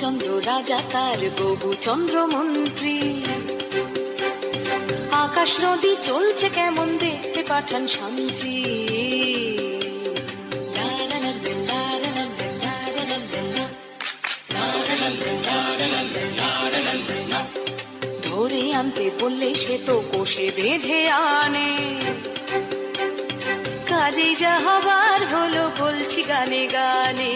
চন্দ্র রাজা তার বহু চন্দ্র মন্ত্রী। আকাশ নদী চলছে কেমন দেখতে পাঠান শান্তি। ধরে আনতে বললে সে তো কোষে বেঁধে আনে। কাজেই যা হবার হলো বলছি গানে গানে।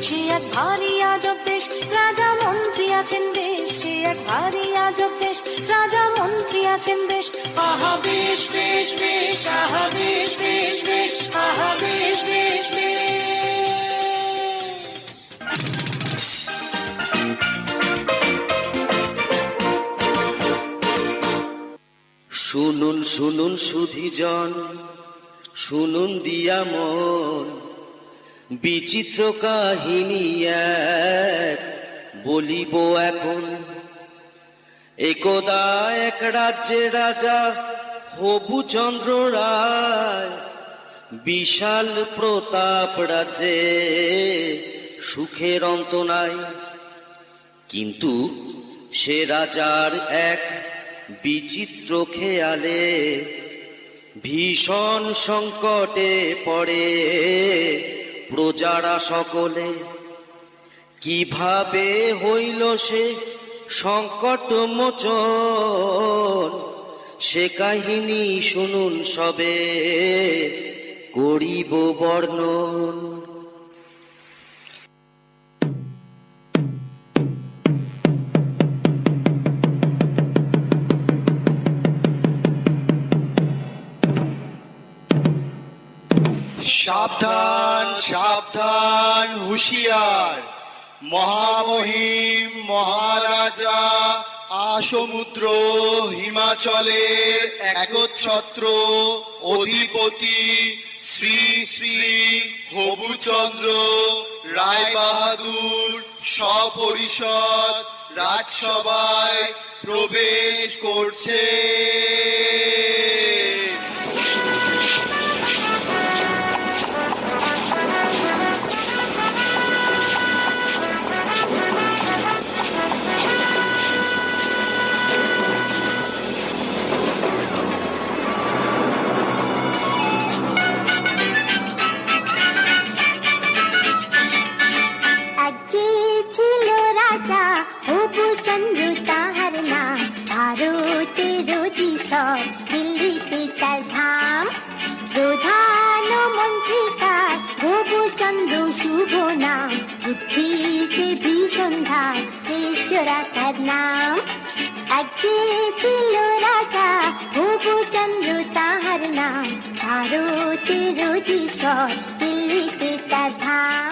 সে এক ভারী আজব দেশ, রাজা মন্ত্রী আছেন বেশ। সে এক ভারী আজব দেশ, রাজা মন্ত্রী আছেন বেশ। আহা বেশ বেশ বেশ, আহা বেশ বেশ বেশ, আহা বেশ বেশ বেশ। শুনুন শুনুন সুধীজন, শুনুন দিয়া মন, বিচিত্র কাহিনী এক বলিব এখন। একদা এক রাজ্যে রাজা হবুচন্দ্র রায়, বিশাল প্রতাপ রাজ্যে সুখের অন্ত নাই। কিন্তু সে রাজার এক বিচিত্র খেয়ালে ভীষণ সংকটে পড়ে প্রজারা সকলে। কিভাবে হইল সে সংকট মোচন, সে কাহিনী শুনুন সবে করিব বর্ণন। সাবধান সাবধান হুঁশিয়ার, মহামহিম মহারাজা আসমুদ্র হিমাচলের একচ্ছত্র অধিপতি শ্রী শ্রী হবুচন্দ্র রায় বাহাদুর সপরিষদ রাজসভায় প্রবেশ করছে। দিল্লিতে তার ধাম, প্রধানমন্ত্রী তার হবুচন্দ্র শুভ নাম। বুদ্ধিতে ভীষণ ধাম, ঈশ্বরা তার নাম। এক যে ছিল রাজা হবুচন্দ্র তাহার নাম, ভারতের অধীশ্বর দিল্লিতে তার ধাম।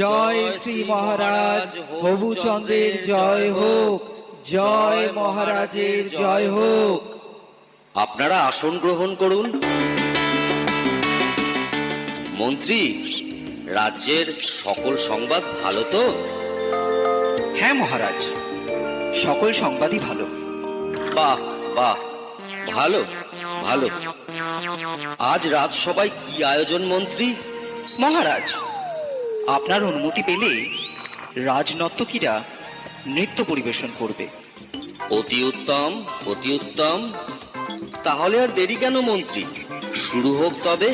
জয় শ্রী মহারাজ হবুচন্দ্রের জয় হোক, জয় মহারাজের জয় হোক। আপনারা আসন গ্রহণ করুন। মন্ত্রী, রাজ্যের সকল সংবাদ ভালো তো? হ্যাঁ মহারাজ, সকল সংবাদই ভালো। বাহ বাহ, ভালো ভালো। আজ রাজসভায় কি আয়োজন মন্ত্রী? মহারাজ, আপনার অনুমতি পেলে রাজনর্তকীরা নৃত্য পরিবেশন করবে। অতি উত্তম অতি উত্তম। তাহলে আর দেরি কেন মন্ত্রী, শুরু হোক তবে।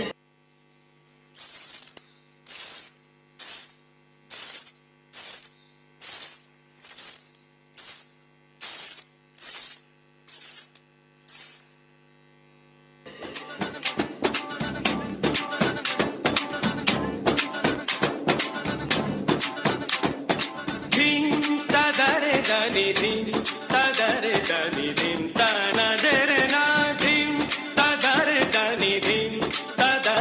ধিম তানা দের না ধিম তাদার দানি ধিম তাদা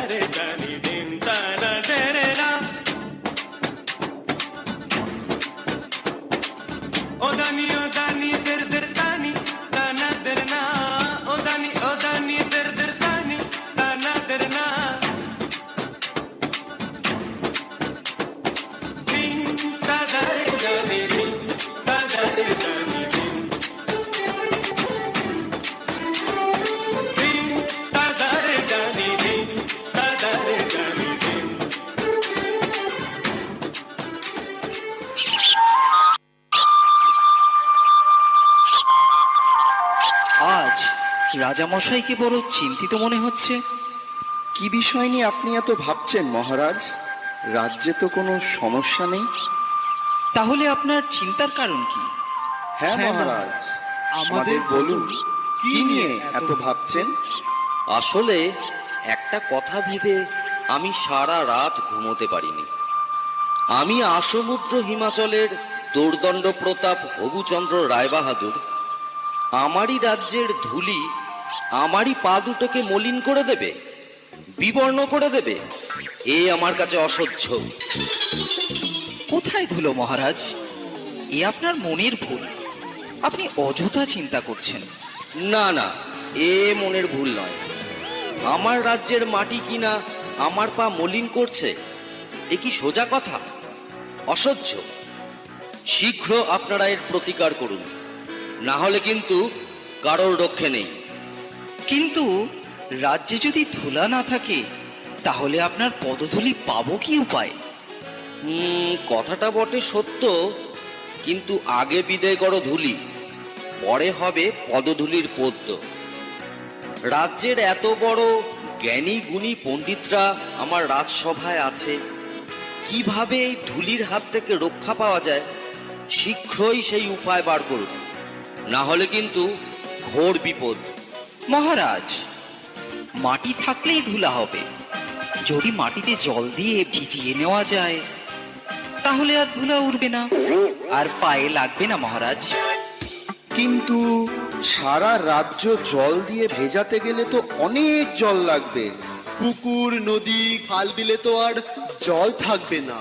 রাজামশাইকে বড় চিন্তিত মনে হচ্ছে। কি বিষয় নিয়ে আপনি এত ভাবছেন মহারাজ? রাজ্যে তো কোনো সমস্যা নেই। তাহলে আপনার চিন্তার কারণ কি? হ্যাঁ মহারাজ, আমাদের বলুন, কি নিয়ে এত ভাবছেন? আসলে একটা কথা ভেবে আমি সারা রাত ঘুমোতে পারিনি। আমি আসমুদ্র হিমাচলের দোর্দণ্ড প্রতাপ হবুচন্দ্র রায়বাহাদুর আমারই রাজ্যের ধুলি আমারই পা দুটোকে মলিন করে দেবে, বিবর্ণ করে দেবে, এ আমার কাছে অসহ্য। কোথায় ধুলো মহারাজ? এ আপনার মনের ভুল। আপনি অযথা চিন্তা করছেন। না না, এ মনের ভুল নয়। আমার রাজ্যের মাটি কিনা আমার পা মলিন করছে, এ কি সোজা কথা? অসহ্য। শীঘ্র আপনারা এর প্রতিকার করুন, না হলে কিন্তু কারোর রক্ষে নেই। কিন্তু রাজ্যে যদি ধুলা না থাকে তাহলে আপনার পদধূলি পাবো কি উপায়? কথাটা বটে সত্য, কিন্তু আগে বিদায় করো ধুলি, পরে হবে পদধূলির পদ্য। রাজ্যের এত বড় জ্ঞানী গুণী পণ্ডিতরা আমার রাজসভায় আছে, কিভাবে এই ধুলির হাত থেকে রক্ষা পাওয়া যায় শীঘ্রই সেই উপায় বার করুন, না হলে কিন্তু ঘোর বিপদ। মহারাজ, মাটি থাকলেই ধুলা হবে। যদি মাটিতে জল দিয়ে ভিজিয়ে নেওয়া যায় তাহলে আর ধুলা উড়বে না, আর পায়ে লাগবে না মহারাজ। কিন্তু সারা রাজ্য জল দিয়ে ভেজাতে গেলে তো অনেক জল লাগবে। পুকুর, নদী, খাল বিলে তো আর জল থাকবে না।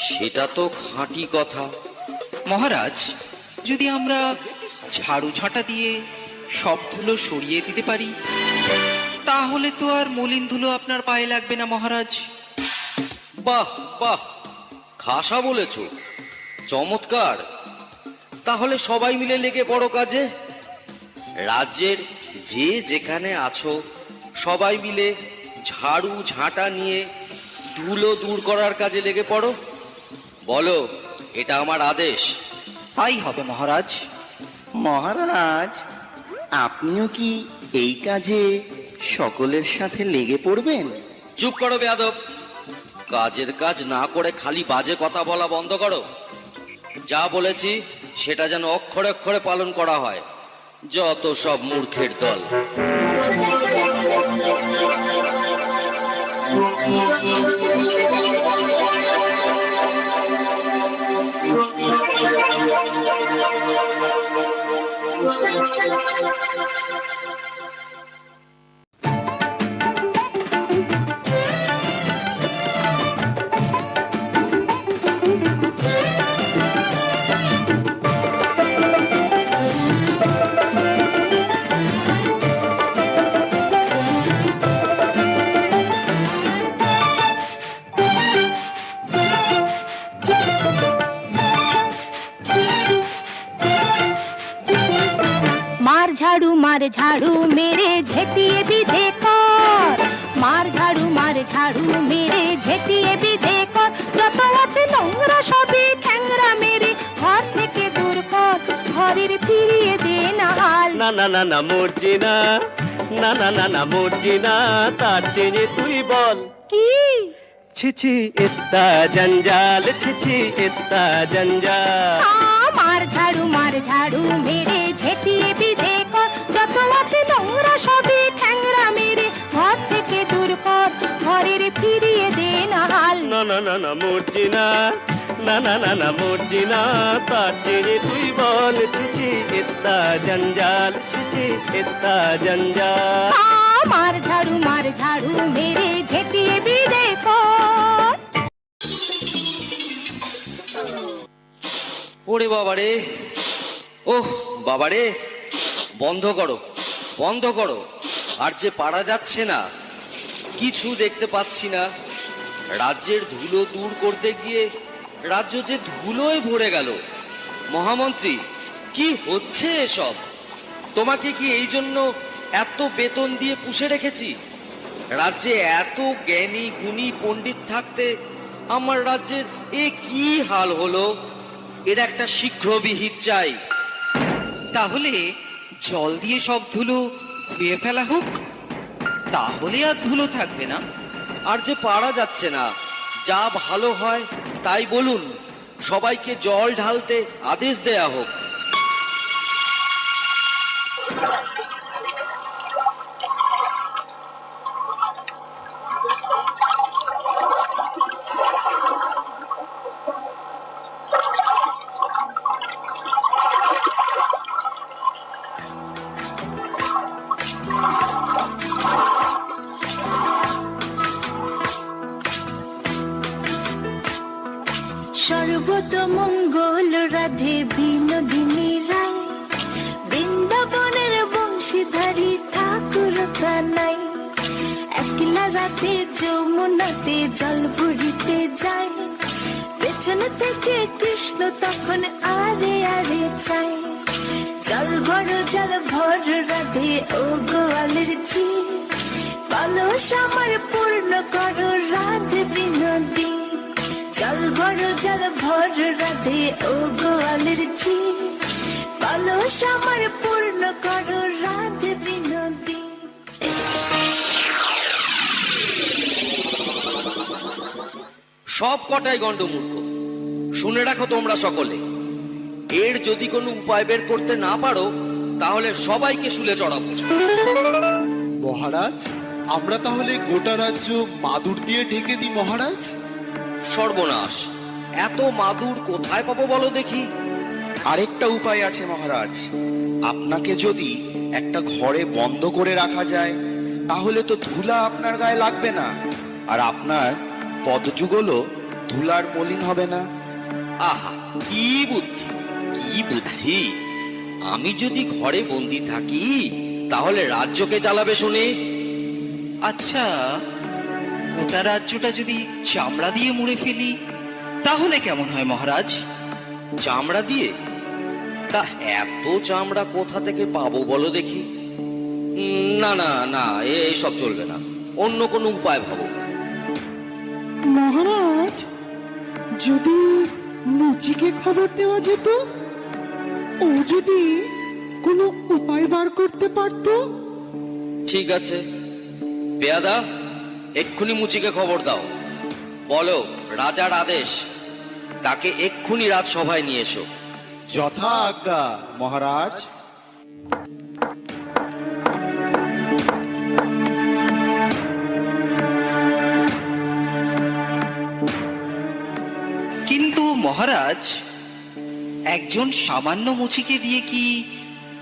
সেটা তো খাঁটি কথা। মহারাজ, যদি আমরা ঝাড়ু ঝাঁটা দিয়ে সব ধুলো সরিয়ে দিতে পারি তাহলে তো আর মলিন ধুলো আপনার পায়ে লাগবে না মহারাজ। বাহ বাহ, খাসা বলেছ, চমৎকার। তাহলে সবাই মিলে লেগে পড়ো কাজে। রাজ্যের যে যেখানে আছো সবাই মিলে ঝাড়ু ঝাঁটা নিয়ে ধুলো দূর করার কাজে লেগে পড়ো। বলো, এটা আমার আদেশ। তাই হবে মহারাজ। মহারাজ, আপনিও কি এই কাজে সকলের সাথে লেগে পড়বেন? চুপ করো বেয়াদব। কাজের কাজ না করে খালি বাজে কথা বলা বন্ধ করো। যা বলেছি সেটা যেন অক্ষরে অক্ষরে পালন করা হয়। যত সব মূর্খের দল। मार झाड़ू मेरे झेटिए भी देखो, मार झाड़ू मेरे झेटिए भी देखो, যত আছে নোংরা সবই ঠ্যাংরা মেরে ঘর থেকে দূর কর, ঘরের ফিরিয়ে দে না হাল। না না না না মর্জিনা, না না না না মর্জিনা, তার চেয়ে তুই বল কি? ছি ছি ইত্তা জঞ্জাল, ছি ছি ইত্তা জঞ্জাল। মার ঝাড়ু মেরে ঝেটিয়ে भी देखो, যত আছে নোংরা সবই ঠ্যাংরা মেরে ঘর থেকে দূর কর, ঘরের ফিরিয়ে দে না হাল। না না না না মর্জিনা, না না না না মর্জিনা, তার চেয়ে তুই বল ছি ছি ইত্তা জঞ্জাল, ছি ছি ইত্তা জঞ্জাল। মার ঝাড়ু মেরে ঝেটিয়ে भी देखो। ওরে বাবারে, ওহ বাবারে, বন্ধ করো বন্ধ করো। আর যে পারা যাচ্ছে না, কিছু দেখতে পাচ্ছি না। রাজ্যের ধুলো দূর করতে গিয়ে রাজ্য যে ধুলোয় ভরে গেল। মহামন্ত্রী, কি হচ্ছে এসব? তোমাকে কি এই জন্য এত বেতন দিয়ে পুষে রেখেছি? রাজ্যে এত জ্ঞানী গুণী পণ্ডিত থাকতে আমার রাজ্যের এ কি হাল হলো? এর একটা শীঘ্র বিহিত চাই। তাহলে জল দিয়ে সব ধুলো ধুয়ে ফেলা হোক, তাহলে আর ধুলো থাকবে না। আর যে পারা যাচ্ছে না, যা ভালো হয় তাই বলুন, সবাইকে জল ঢালতে আদেশ দেয়া হোক। সর্বতমঙ্গল রাধে বিনোদিনী রায়, বৃন্দাবনের বংশীধারী ঠাকুর কানাই, একলা রাতে যমুনাতে জল ভরিতে যায়, পেছন থেকে কৃষ্ণ তখন আরে আরে চায়, জল ভর রাধে ও গোয়ালের ঝি, কলস আমার পূর্ণ করো রাধে বিনোদী, জল ভর রাধে ও গোয়ালের ঝি, কলস আমার পূর্ণ করো রাধে বিনোদী। সব কটাই গণ্ডমূর্খ। শুনে রাখো তোমরা সকলে, এর যদি কোনো উপায় বের করতে না পারো, তাহলে সবাইকে শুলে চড়াবো। মহারাজ, আমরা তাহলে গোটা রাজ্য মাদুর দিয়ে ঢেকে দিই মহারাজ। সর্বনাশ, এত মাদুর কোথায় পাবো বলো দেখি? আরেকটা উপায় আছে মহারাজ, আপনাকে যদি একটা ঘরে বন্ধ করে রাখা যায়, তাহলে তো ধুলা আপনার গায়ে লাগবে না, আর আপনার পদযুগলও ধুলার মলিন হবে না। আহা, কি বুদ্ধি, কি বুদ্ধি! আমি যদি ঘরে বন্দি থাকি, তাহলে রাজ্যকে চালাবে শুনে। আচ্ছা, গোটা রাজ্যটা যদি চামড়া দিয়ে মুড়ে ফেলি, তাহলে কেমন হয় মহারাজ? চামড়া দিয়ে? তা এত চামড়া কোথা থেকে পাবো বলো দেখি? না না না, এইসব চলবে না, অন্য কোনো উপায় ভাবো। মহারাজ, যদি মুচিকে খবর দেওয়া যেত, ও যদি কোনো উপায় বার করতে পারতো। ঠিক আছে, পেয়াদা, এক্ষুনি মুচিকে খবর দাও, বলো রাজার আদেশ, তাকে এক্ষুনি রাজসভায় নিয়ে এসো। যথা আজ্ঞা মহারাজ। কিন্তু মহারাজ, একজন সামান্য মুচিকে দিয়ে কি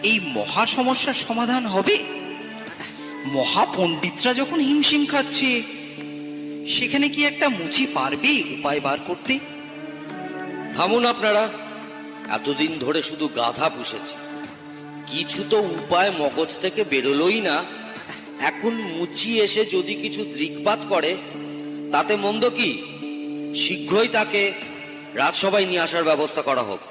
এই মহা সমস্যার সমাধান হবে? মহাপণ্ডিতরা যখন হিমশিম খাচ্ছে, সেখানে কি একটা মুচি পারবে উপায় বার করতে? থামুন আপনারা, এতদিন ধরে শুধু গাধা পুষেছি, কিছু তো উপায় মগজ থেকে বেরোলোই না। এখন মুচি এসে যদি কিছু দৃকপাত করে, তাতে মন্দ কি? শীঘ্রই তাকে রাজসভায় নিয়ে আসার ব্যবস্থা করা হোক।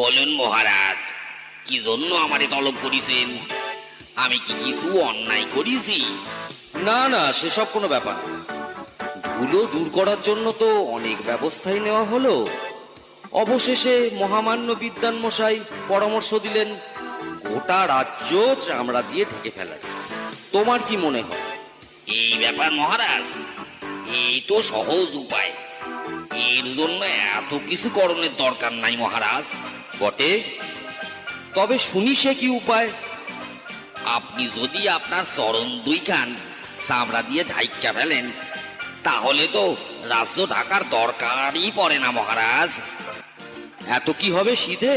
বলুন মহারাজ, কি জন্য আমারে তলব করিছেন? আমি কি কিছু অন্যায় করেছি? না না, সেসব কোনো ব্যাপার না। ধুলো দূর করার জন্য তো অনেক ব্যবস্থাই নেওয়া হলো, অবশেষে মহামান্য বিদ্বান মশাই পরামর্শ দিলেন গোটা রাজ্য চামড়া দিয়ে ঢেকে ফেলার। তোমার কি মনে হয়? এই ব্যাপার মহারাজ, এই তো সহজ উপায়, এর জন্য এত কিছু করণের দরকার নাই মহারাজ। বটে, তবে শুনি সে কি উপায়? আপনি যদি আপনার চরণ দুইখান চামড়া দিয়ে ঢাইকা ফেলেন, তাহলে তো রাজ্য ঢাকার দরকারই পড়ে না মহারাজ। এত কি হবে সিধে?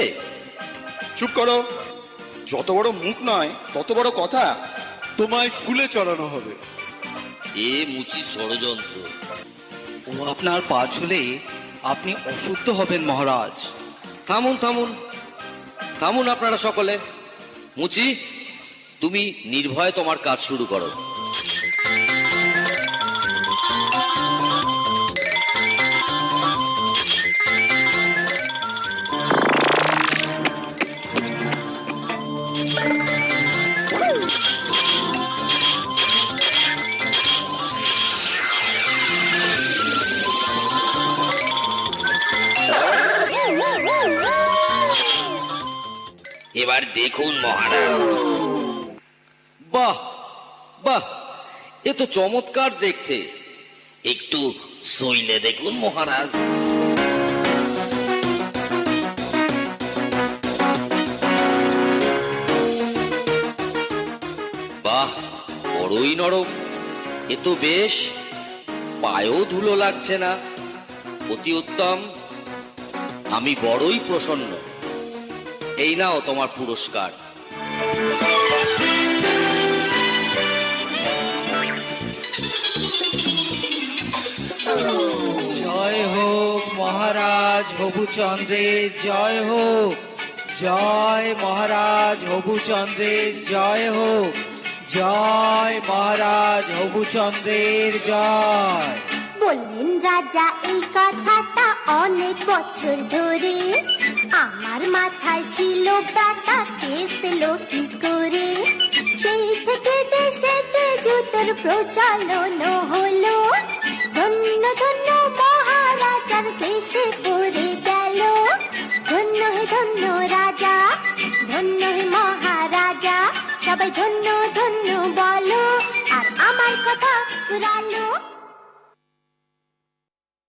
চুপ করো, যত বড় মুখ নয় তত বড় কথা। তোমায় শুলে চড়ানো হবে। এ মুচি ষড়যন্ত্র। ও আপনার পা ছুলে আপনি অশুদ্ধ হবেন মহারাজ। থামুন থামুন থামুন আপনারা সকলে। মুচি, তুমি নির্ভয়ে তোমার কাজ শুরু করো। এবার দেখুন মহারাজ। বাহ বাহ, এ তো চমৎকার দেখতে। একটু সইলে দেখুন মহারাজ। বাহ, বড়ই নরম। এ তো বেশ, পায়েও ধুলো লাগছে না। অতি উত্তম, আমি বড়ই প্রসন্ন। এই নাও তোমার পুরস্কার। জয় হোক মহারাজ হবুচন্দ্রের জয় হোক, জয় মহারাজ হবুচন্দ্রের জয় হোক, জয় মহারাজ হবুচন্দ্রের জয়। বললেন রাজা এই কথাটা অনেক বছর ধরে, আমার মাথায় ছিল ব্যাটা টের পেল কি করে। সেই থেকে দেশেতে জুতোর প্রচলন হলো, ধন্য ধন্য মহারাজার দেশে পড়ে গেল। ধন্য রাজা, ধন্য হে মহারাজা, সবাই ধন্য ধন্য বলো, আর আমার কথা ফুরালো।